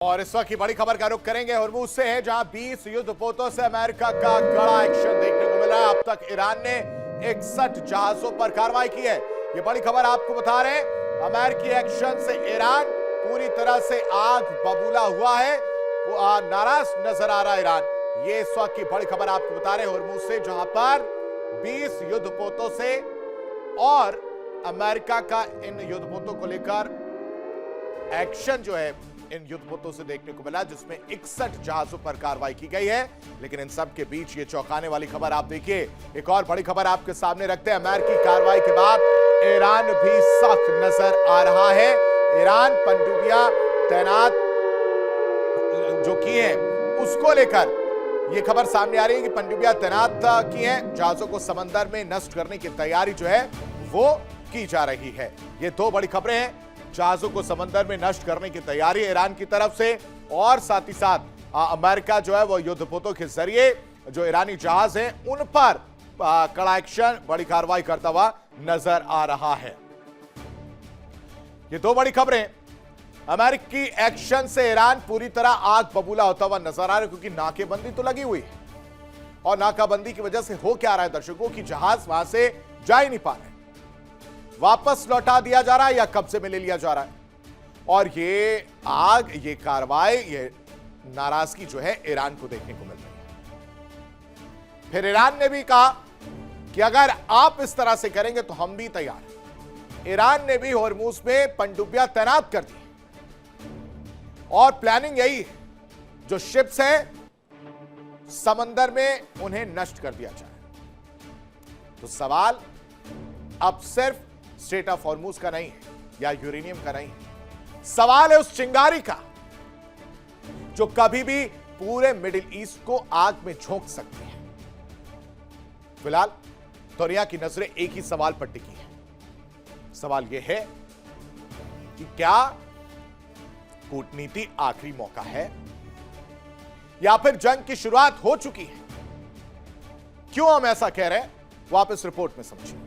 और इस वक्त की बड़ी खबर का रुख करेंगे हॉर्मूज से है, जहां 20 युद्धपोतों से अमेरिका का कड़ा एक्शन देखने को मिला है। अब तक ईरान ने 61 जहाजों पर कार्रवाई की है। ये बड़ी खबर आपको बता रहे हैं। अमेरिकी एक्शन से ईरान पूरी तरह से आग बबूला हुआ है, वो नाराज नजर आ रहा है ईरान। ये इस वक्त की बड़ी खबर आपको बता रहे हैं हॉर्मूज से, जहां पर 20 युद्धपोतों से और अमेरिका का इन युद्धपोतों को लेकर एक्शन जो है इन युद्धपोतों से देखने को मिला, जिसमें 61 जहाजों पर कार्रवाई की गई है। लेकिन इन सब के बीच ये चौंकाने वाली खबर आप देखिए। एक और बड़ी खबर आपके सामने रखते हैं। अमेरिकी कार्रवाई के बाद ईरान भी सख्त नजर आ रहा है। ईरान पनडुब्बियां तैनात जो की है उसको लेकर यह खबर सामने आ रही है कि पनडुब्बियां तैनात की हैं, जहाजों को समंदर में नष्ट करने की तैयारी जो है वो की जा रही है। ये दो बड़ी खबरें हैं, जहाजों को समंदर में नष्ट करने की तैयारी ईरान की तरफ से, और साथ ही साथ अमेरिका जो है वो युद्धपोतों के जरिए जो ईरानी जहाज हैं उन पर कड़ा एक्शन, बड़ी कार्रवाई करता हुआ नजर आ रहा है। ये दो बड़ी खबरें। अमेरिकी एक्शन से ईरान पूरी तरह आग बबूला होता हुआ नजर आ रहा है, क्योंकि नाकेबंदी तो लगी हुई है और नाकाबंदी की वजह से हो क्या रहा है दर्शकों की जहाज वहां से जा ही नहीं पा रहे, वापस लौटा दिया जा रहा है या कब्जे में ले लिया जा रहा है। और ये आग, ये कार्रवाई, ये नाराजगी जो है ईरान को देखने को मिल रही है। फिर ईरान ने भी कहा कि अगर आप इस तरह से करेंगे तो हम भी तैयार हैं। ईरान ने भी हॉर्मूज में पनडुब्बियां तैनात कर दी और प्लानिंग यही है, जो शिप्स हैं समंदर में उन्हें नष्ट कर दिया जाए। तो सवाल अब सिर्फ स्ट्रेट ऑफ हॉर्मूज का नहीं है या यूरेनियम का नहीं है, सवाल है उस चिंगारी का जो कभी भी पूरे मिडिल ईस्ट को आग में झोंक सकती है। फिलहाल दुनिया की नजरें एक ही सवाल पर टिकी है। सवाल यह है कि क्या कूटनीति आखिरी मौका है या फिर जंग की शुरुआत हो चुकी है? क्यों हम ऐसा कह रहे हैं वो आप इस रिपोर्ट में समझिए।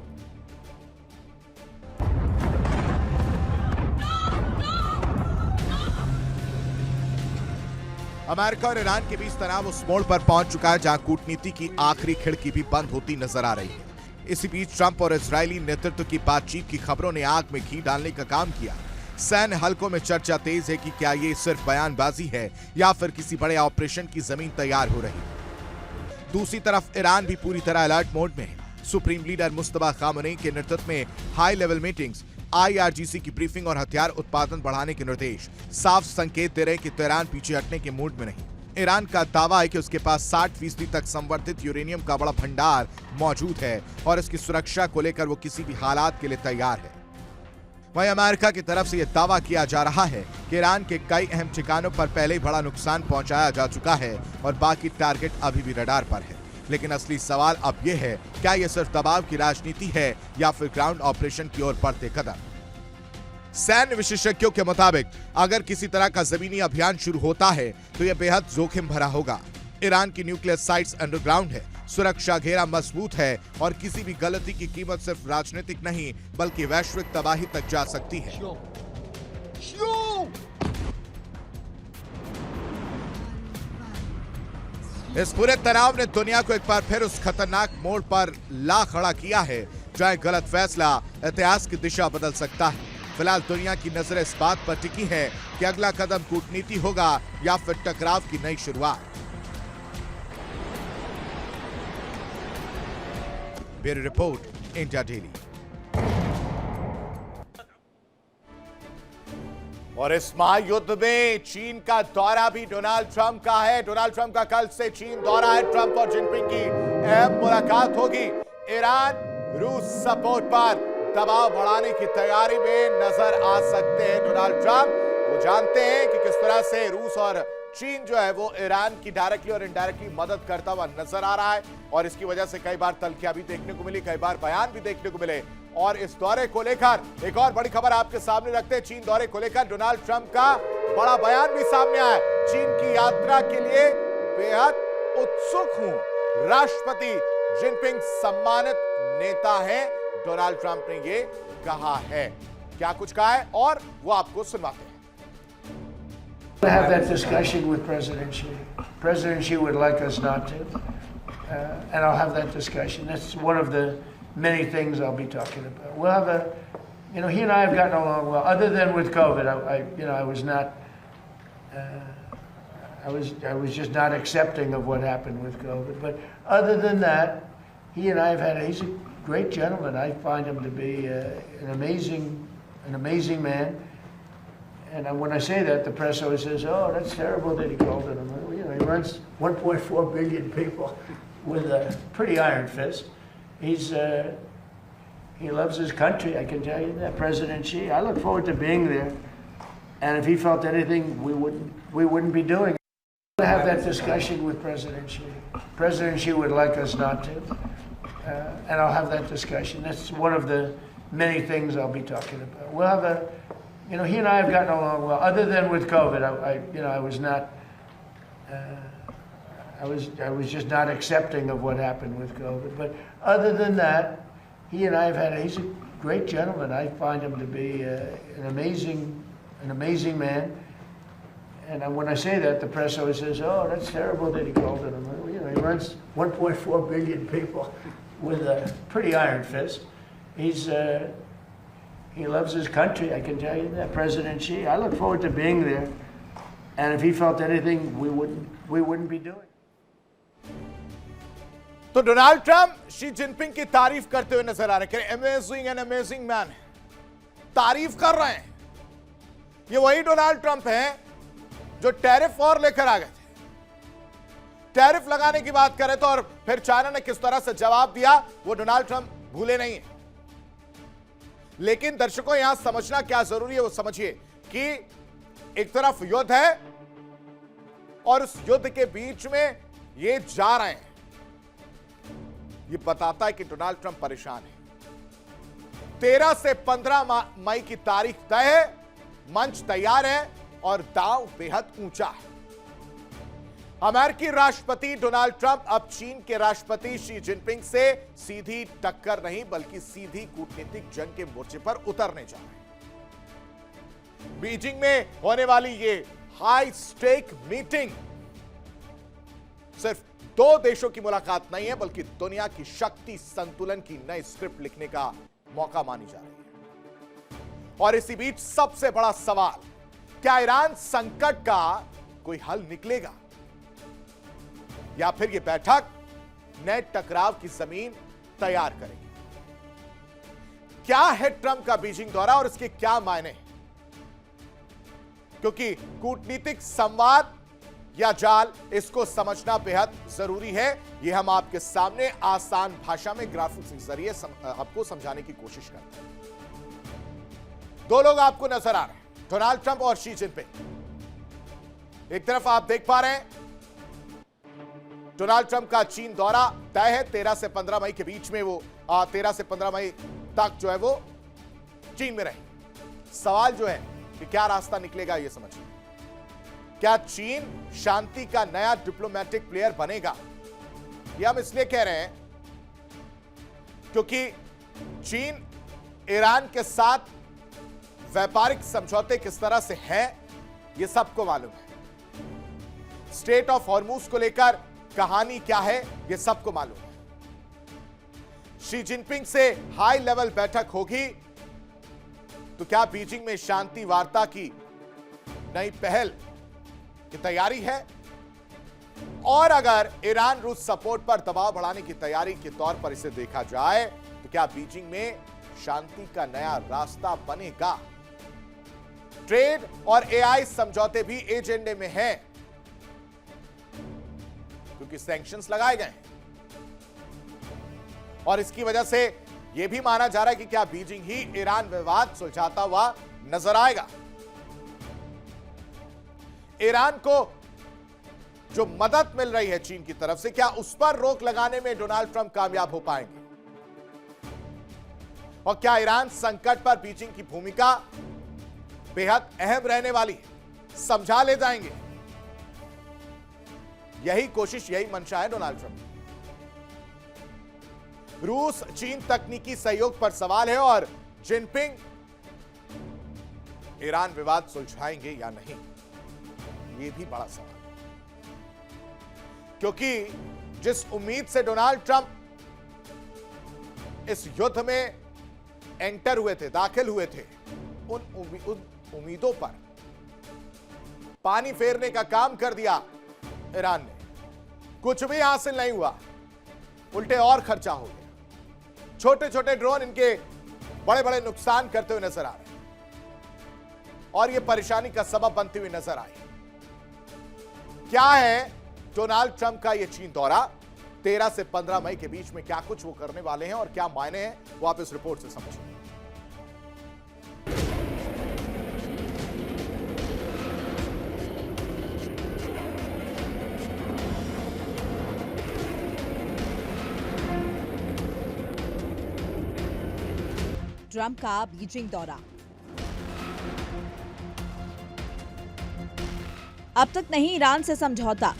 अमेरिका और ईरान के बीच तनाव उस मोड़ पर पहुंच चुका है जहां कूटनीति की आखिरी खिड़की भी बंद होती नजर आ रही है। इसी बीच ट्रंप और इजरायली नेतृत्व की बातचीत की खबरों ने आग में घी डालने का काम किया। सैन्य हलकों में चर्चा तेज है कि क्या ये सिर्फ बयानबाजी है या फिर किसी बड़े ऑपरेशन की जमीन तैयार हो रही है। दूसरी तरफ ईरान भी पूरी तरह अलर्ट मोड में है। सुप्रीम लीडर मुस्तफा खामनेई के नेतृत्व में हाई लेवल मीटिंग्स, IRGC की ब्रीफिंग और हथियार उत्पादन बढ़ाने के निर्देश साफ संकेत दे रहे हैं कि तेहरान पीछे हटने के मूड में नहीं। ईरान का दावा है कि उसके पास 60% तक संवर्धित यूरेनियम का बड़ा भंडार मौजूद है और इसकी सुरक्षा को लेकर वो किसी भी हालात के लिए तैयार है। वहीं अमेरिका की तरफ से यह दावा किया जा रहा है कि ईरान के कई अहम ठिकानों पर पहले ही बड़ा नुकसान पहुंचाया जा चुका है और बाकी टारगेट अभी भी रडार पर है। लेकिन असली सवाल अब यह है, क्या यह सिर्फ दबाव की राजनीति है या फिर ग्राउंड ऑपरेशन की ओर बढ़ते कदम? सैन्य विशेषज्ञों के मुताबिक अगर किसी तरह का जमीनी अभियान शुरू होता है तो यह बेहद जोखिम भरा होगा। ईरान की न्यूक्लियर साइट्स अंडरग्राउंड है, सुरक्षा घेरा मजबूत है और किसी भी गलती की कीमत सिर्फ राजनीतिक नहीं बल्कि वैश्विक तबाही तक जा सकती है। इस पूरे तनाव ने दुनिया को एक बार फिर उस खतरनाक मोड़ पर ला खड़ा किया है जहां गलत फैसला इतिहास की दिशा बदल सकता है। फिलहाल दुनिया की नजरें इस बात पर टिकी है कि अगला कदम कूटनीति होगा या फिर टकराव की नई शुरुआत। Bureau report, India daily. और इस महायुद्ध में चीन का दौरा भी डोनाल्ड ट्रंप का है। डोनाल्ड ट्रंप का कल से चीन दौरा है। ट्रंप और जिनपिंग की अहम मुलाकात होगी। ईरान रूस सपोर्ट पर दबाव बढ़ाने की तैयारी में नजर आ सकते हैं डोनाल्ड ट्रंप। वो जानते हैं कि किस तरह से रूस और चीन जो है वो ईरान की डायरेक्टली और इनडायरेक्टली मदद करता हुआ नजर आ रहा है और इसकी वजह से कई बार तल्खियां भी देखने को मिली, कई बार बयान भी देखने को मिले। और इस दौरे को लेकर एक और बड़ी खबर आपके सामने रखते हैं। चीन दौरे को लेकर डोनाल्ड ट्रंप का बड़ा बयान भी सामने आया। चीन की यात्रा के लिए बेहद उत्सुक हूं। राष्ट्रपति जिनपिंग सम्मानित नेता है, डोनाल्ड ट्रंप ने ये कहा है। क्या कुछ कहा है और वो आपको सुनवाते हैं। have that discussion with President Xi. President Xi would like us not to, and I'll have that discussion. That's one of the many things I'll be talking about. We'll have a, he and I have gotten along well. Other than with COVID, I was not, I was just not accepting of what happened with COVID. But other than that, he and I have had. He's a great gentleman. I find him to be an amazing man. And when I say that, the press always says, "Oh, that's terrible that he called it." He runs 1.4 billion people with a pretty iron fist. He loves his country, I can tell you that. President Xi, I look forward to being there. And if he felt anything, we wouldn't be doing it. We'll have that discussion with President Xi. President Xi would like us not to, and I'll have that discussion. That's one of the many things I'll be talking about. We'll have a, he and I have gotten along well. Other than with COVID, I was not, I was just not accepting of what happened with COVID. But other than that, he and I have had. He's a great gentleman. I find him to be an amazing man. And when I say that, the press always says, "Oh, that's terrible that he called it." He runs 1.4 billion people with a pretty iron fist. He loves his country, I can tell you that. President Xi, I look forward to being there. And if he felt anything, we wouldn't be doing. तो Donald Trump Xi Jinping की तारीफ करते हुए नजर आ रहे हैं। Amazing and amazing man, तारीफ कर रहे हैं। ये वही डोनाल्ड ट्रंप हैं जो टैरिफ और लेकर आ गए थे। टैरिफ लगाने की बात करें तो, और फिर चाइना ने किस तरह से जवाब दिया, वो डोनाल्ड ट्रंप भूले नहीं है। लेकिन दर्शकों, यहां समझना क्या जरूरी है वो समझिए कि एक तरफ युद्ध है और उस युद्ध के बीच में ये जा रहे हैं। ये बताता है कि डोनाल्ड ट्रंप परेशान है। 13 से 15 मई की तारीख तय है, मंच तैयार है और दांव बेहद ऊंचा है। अमेरिकी राष्ट्रपति डोनाल्ड ट्रंप अब चीन के राष्ट्रपति शी जिनपिंग से सीधी टक्कर नहीं बल्कि सीधी कूटनीतिक जंग के मोर्चे पर उतरने जा रहे हैं। बीजिंग में होने वाली ये हाई स्टेक मीटिंग सिर्फ दो देशों की मुलाकात नहीं है बल्कि दुनिया की शक्ति संतुलन की नई स्क्रिप्ट लिखने का मौका मानी जा रही है। और इसी बीच सबसे बड़ा सवाल, क्या ईरान संकट का कोई हल निकलेगा या फिर यह बैठक नए टकराव की जमीन तैयार करेगी? क्या है ट्रंप का बीजिंग दौरा और इसके क्या मायने हैं? क्योंकि कूटनीतिक संवाद या जाल, इसको समझना बेहद जरूरी है। यह हम आपके सामने आसान भाषा में ग्राफिक्स के जरिए आपको समझाने की कोशिश करते हैं। दो लोग आपको नजर आ रहे हैं, डोनाल्ड ट्रंप और शी जिनपिंग। एक तरफ आप देख पा रहे हैं डोनाल्ड ट्रंप का चीन दौरा तय है 13 से 15 मई के बीच में। वो 13 से 15 मई तक जो है वो चीन में रहे। सवाल जो है कि क्या रास्ता निकलेगा, ये समझिए। क्या चीन शांति का नया डिप्लोमेटिक प्लेयर बनेगा? यह हम इसलिए कह रहे हैं क्योंकि चीन ईरान के साथ व्यापारिक समझौते किस तरह से हैं, यह सबको मालूम है। स्ट्रेट ऑफ हॉर्मूज को लेकर कहानी क्या है, यह सबको मालूम है। शी जिनपिंग से हाई लेवल बैठक होगी तो क्या बीजिंग में शांति वार्ता की नई पहल की तैयारी है? और अगर ईरान रूस सपोर्ट पर दबाव बढ़ाने की तैयारी के तौर पर इसे देखा जाए तो क्या बीजिंग में शांति का नया रास्ता बनेगा? ट्रेड और एआई समझौते भी एजेंडे में हैं क्योंकि सैंक्शंस लगाए गए हैं और इसकी वजह से यह भी माना जा रहा है कि क्या बीजिंग ही ईरान विवाद सुलझाता हुआ नजर आएगा। ईरान को जो मदद मिल रही है चीन की तरफ से, क्या उस पर रोक लगाने में डोनाल्ड ट्रंप कामयाब हो पाएंगे? और क्या ईरान संकट पर बीजिंग की भूमिका बेहद अहम रहने वाली है? समझा ले जाएंगे। यही कोशिश, यही मंशा है डोनाल्ड ट्रंप। रूस चीन तकनीकी सहयोग पर सवाल है और जिनपिंग ईरान विवाद सुलझाएंगे या नहीं। ये भी बड़ा सवाल, क्योंकि जिस उम्मीद से डोनाल्ड ट्रंप इस युद्ध में एंटर हुए थे, दाखिल हुए थे, उन उम्मीदों पर पानी फेरने का काम कर दिया ईरान ने। कुछ भी हासिल नहीं हुआ, उल्टे और खर्चा हो गया। छोटे छोटे ड्रोन इनके बड़े बड़े नुकसान करते हुए नजर आ रहे हैं और यह परेशानी का सबब बनती हुई नजर आई। क्या है डोनाल्ड ट्रंप का यह चीन दौरा? 13 से 15 मई के बीच में क्या कुछ वो करने वाले हैं और क्या मायने हैं, वो आप इस रिपोर्ट से समझिए। ट्रंप का बीजिंग दौरा। अब तक नहीं ईरान से समझौता।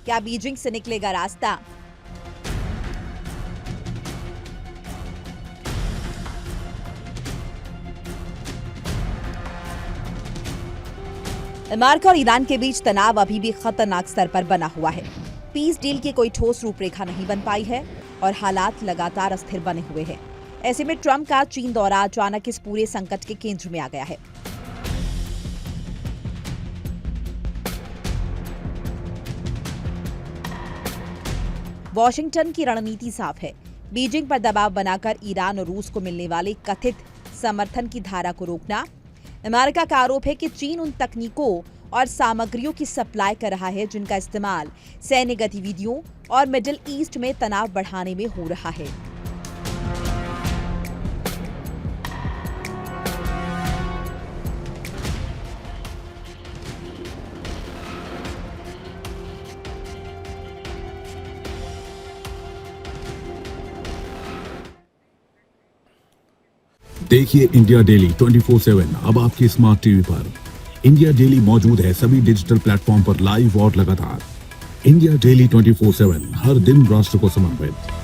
क्या बीजिंग से निकलेगा रास्ता? अमेरिका और ईरान के बीच तनाव अभी भी खतरनाक स्तर पर बना हुआ है। पीस डील की कोई ठोस रूपरेखा नहीं बन पाई है और हालात लगातार अस्थिर बने हुए हैं। ऐसे में ट्रंप का चीन दौरा अचानक इस पूरे संकट के केंद्र में आ गया है। वॉशिंगटन की रणनीति साफ है, बीजिंग पर दबाव बनाकर ईरान और रूस को मिलने वाले कथित समर्थन की धारा को रोकना। अमेरिका का आरोप है कि चीन उन तकनीकों और सामग्रियों की सप्लाई कर रहा है जिनका इस्तेमाल सैन्य गतिविधियों और मिडिल ईस्ट में तनाव बढ़ाने में हो रहा है। देखिए इंडिया डेली 24/7 अब आपकी स्मार्ट टीवी पर। इंडिया डेली मौजूद है सभी डिजिटल प्लेटफॉर्म पर लाइव और लगातार। इंडिया डेली 24/7 हर दिन राष्ट्र को समर्पित।